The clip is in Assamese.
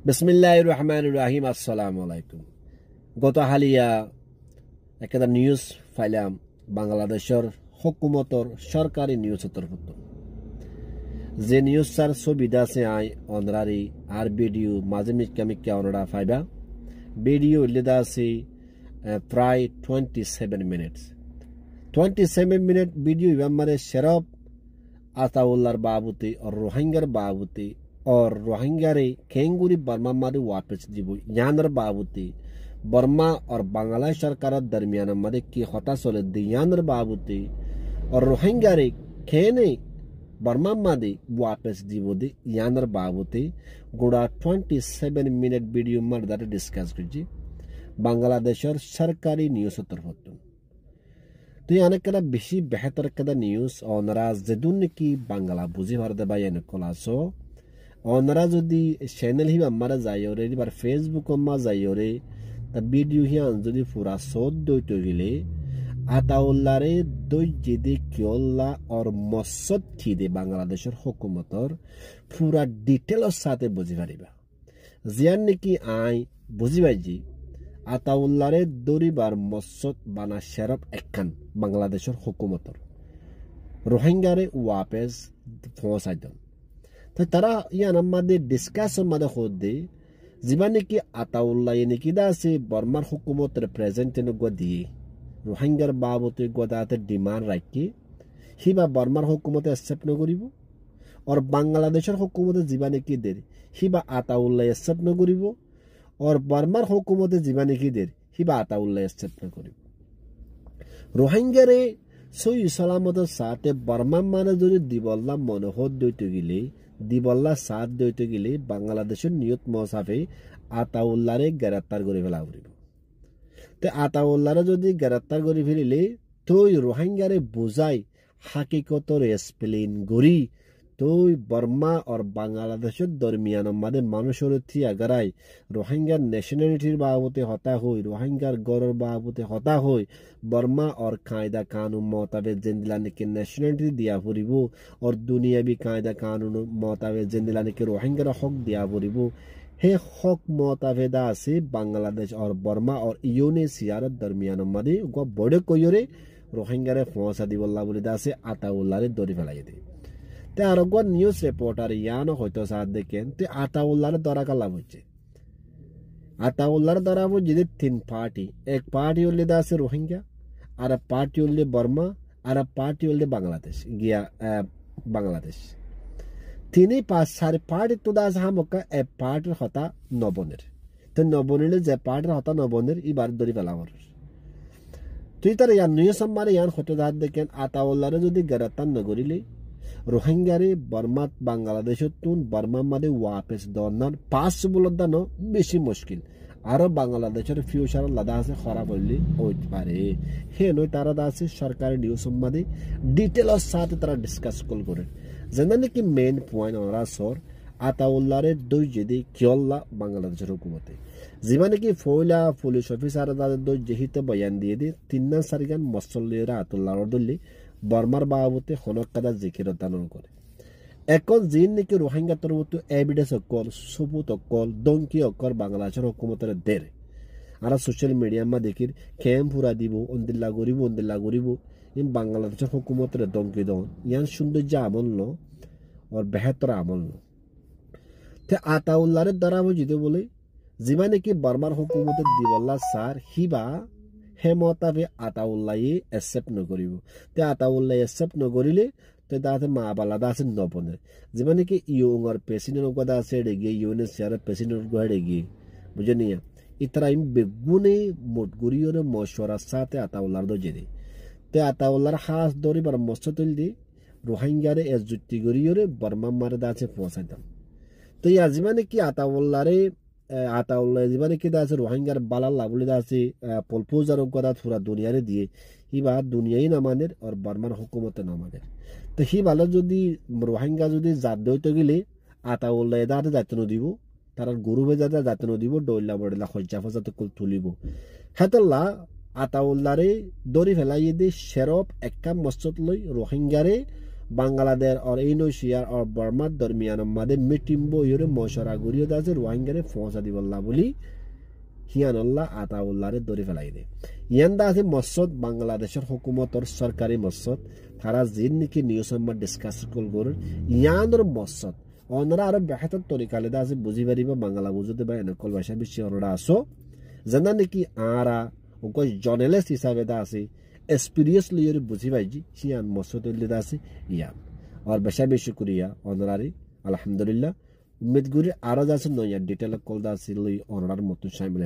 বিসমিল্লাহির রহমানির রহিম। আসসালামু আলাইকুম। গত হালিয়া একটা নিউজ ফাইলাম বাংলাদেশের হুকুমতর সরকারি নিউজ তরফত যে নিউজ সার ছবিটা আছে আই অনরারি আর ভিডিও মাঝে মিক্কা অনরা ফাইবা ভিডিও লিদা আছে প্রায় 27 মিনিট ভিডিও মানে সেরব আতাউল্লাহর বাবুতে और रोहिंग्यार बाबूते और रोहिंग्यारे केंगुरी बर्मा मारे वापस जीवो यानर बाबूते बर्मा और बांग्लादेश सरकार दरमियान मारे की होता सोले यानर बाबूते और रोहिंग्यारे केने बर्मा मारे वापस जीवो दे यानर बाबूते गुड़ा 27 मिनट वीडियो मार दारे डिस्कस कीजिए बांग्लादेशर सरकारी न्यूज़ तरफ तो यानी कदा बेशी बेहतर कदा न्यूज़ ओनरा जदुन की बांग्ला बुझी भर दे बाय नकलासो ओनरा जदि चैनल ही हमारा जायोरे बार फेसबुक अम्मा जायोरे ता वीडियो ही जदि पूरा सोद दो तो गिले आताउल्लारे दो जिदे क्योला और मसद थी दे बांग्लादेशर हुकूमतर पूरा डिटेल साथे बुझी भरिबा जियान की आई बुझी बाजी আতাউল্লারে দরিবার মসজিদ বানা শেরফ একখান বাংলাদেশের হুকুমতর রোহিঙ্গারে ওয়াপেস পৌঁছাইদন তো তারা ইয়ান আমাদের ডিসকাশন মাদে হদে জীবানে কি আতাউল্লাহ নাকি দাসে বর্মার হুকুমত রিপ্রেজেন্টেটিভ গো দিয়ে রোহিঙ্গার বাবতে গোদাতে ডিমান্ড রাখি হিবা বর্মার হুকুমতে অ্যাকসেপ্ট নকরিব আর বাংলাদেশের হুকুমতে জীবানে কি দের হিবা আতাউল্লাহ অ্যাকসেপ্ট নকরিব और बर्मार हुकूमते जीवानी की देर हिबा आताउल्लाह एक्सेप्ट न करिब रोहिंग्यारे सही सलामत साथे बर्मा माने जदि दिबल्ला मनोहर दइते गिले दिबल्ला साथ दइते गिले बांग्लादेशर नियत मसाफे आताउल्लाहरे ग्रेप्तार करि फेला हरिब ते आताउल्लाहरे जदि ग्रेप्तार करि फेलिले तो रोहिंग्यारे बुझाई हकीकतर एक्सप्लेन करि तो बर्मा और बांग्लादेशर दरमियान माने मानुषर थी अगराई रोहिंग्यार नेशनलिटीर बाबते हता हुई रोहिंग्यार गौरर बाबते हता हुई बर्मा और कायदा कानून मोताबेक जिंदिलाने के नेशनलिटी दिया फुरिबो और दुनियावी कायदा कानून मोताबेक जिंदिलाने के रोहिंग्यार हक दिया फुरिबो हे हक मोताबेक आसे बांग्लादेश और बर्मा और इंडोनेशियार दरमियान माने गो बड़े कोयरे रोहिंग्यारे फौसा दिबल्ला बोली दासे आताउल्लाहरे दरि फेलाई दे ते आरोग्य न्यूज रिपोर्टर यान होतो साथ देखें ते आताउल्लाहर द्वारा का लाभ होचे आताउल्लाहर द्वारा वो जिदे तीन पार्टी एक पार्टी उल्ले दासे रोहिंग्या और पार्टी उल्ले बर्मा और पार्टी उल्ले बांग्लादेश गया बांग्लादेश तीनई पांच सारे पार्टी तो दास हम का ए पार्टी होता नबनेर तो नबनेर जे पार्टी होता नबनेर ई बार दरी फलावर तो इतर यान न्यूज हमारे यान होतो साथ देखें आताउल्लाहर जदि ग्रेप्तार न करिले रोहिंग्यारे बर्मा बांग्लादेश बर्मा मादे वापस दौड़नार पॉसिबल दानो बेशी मुश्किल और बांग्लादेशर फ्यूचर लादा से खराब होइले होइते पारे हे नय तारा दासे सरकारी न्यूज मादे डिटेल साथ तारा डिस्कस करे जेनाने कि मेन पॉइंट ओरा सर आताउल्लाहरे दुई जेदे क्योला बांग्लादेशर हुकूमते जीवाने कि फौला पुलिस ऑफिसर दादे दो जेहिते बयान दिए दे तिन्ना सारिगान मसल्लेरा आताउल्लाहर दल्ले बर्मार बाबते हनकादा जिकिर दान करे এখন জিন নাকি রোহিঙ্গা তরবত এভিডেন্স অকল সবুত অকল দঙ্কি অকল বাংলাদেশের হুকুমতের দেরে আর সোশ্যাল মিডিয়া মা দেখির ক্যাম্প পুরা দিব অন্দিল্লা গরিব ইন বাংলাদেশের হুকুমতের দঙ্কি দন ইয়ান সৌন্দর্য আমল ন আর বেহতর আমল ন তে আতাউল্লাহর দ্বারা বুঝিতে বলে জিবা নাকি বর্মার হুকুমতের দিবল্লা সার হিবা হেমতাবে আতাউল্লাহ একসেপ্ট নকরিব তে আতাউল্লাহ একসেপ্ট নকরিলে তো দাতে মা বালা দাসে নপনে যেমানে কি ইউঙ্গর প্রেসিডেন্ট গদা আছে রেগে ইউএনএস চেয়ার প্রেসিডেন্ট গড়ে গি বুঝনিয়া ইতরা ইম বেগুনে মোটগুরিয়র মশওয়ারা সাথে আতাউল্লাহর দো জেদে তে আতাউল্লাহর হাস দরি বার মস্ততুল দি রোহিঙ্গারে এজুতি গরিয়রে বর্মা মারে দাসে পৌঁছাইতাম তো ইয়া যেমানে কি আতাউল্লাহ জীবানে কি দাসে রোহিঙ্গার বালাল লাবলি দাসে পলপোজার গদা পুরা দুনিয়ারে দিয়ে হিবা দুনিয়াই নামানের আর বর্মার হুকুমতে নামানের তো হি ভালো যদি রোহিঙ্গা যদি জাত দইতে গেলে আতাউল্লাহ দাতে যাতে নদিব তার গরুবে যাতে নদিব ডইলা বড়লা খজ্জা ফজাতে কুল তুলিব হেতল্লা আতাউল্লাহরে দরি ফেলাই দে শেরফ একটা মসজিদ লই রোহিঙ্গারে বাংলাদেশ और ইন্দোনেশিয়া और বর্মার দরমিয়ান মাদে মিটিং বইরে মশরা গরিও দাসে রোহিঙ্গারে ফসা দিবল্লা বলি হিয়ানুল্লাহ আতাউল্লাহরে ধরে ফেলাই দে ইয়ান্দা আছে মসজিদ বাংলাদেশের হুকুমতর সরকারি মসজিদ তারা জিন নাকি নিউজ নাম্বার ডিসকাস কল ইয়ানোর মসজিদ ওনারা আরো বেহতর তরিকালে দা আছে বুঝি পারিবা বাংলা বুঝতে বা এনকল ভাষা বেশি ওরা আসো জানা নাকি আরা ওকে জার্নালিস্ট হিসাবে দা আছে এক্সপেরিয়েন্স লিয়ে বুঝি পাইজি হিয়ান মসজিদ দা আছে ইয়ান আর বেশি করিয়া ওনারারি আলহামদুলিল্লাহ উম্মেদ করি আরো যাচ্ছে নয়া ডিটেল কল দা আছে লই ওনার মতো সামিল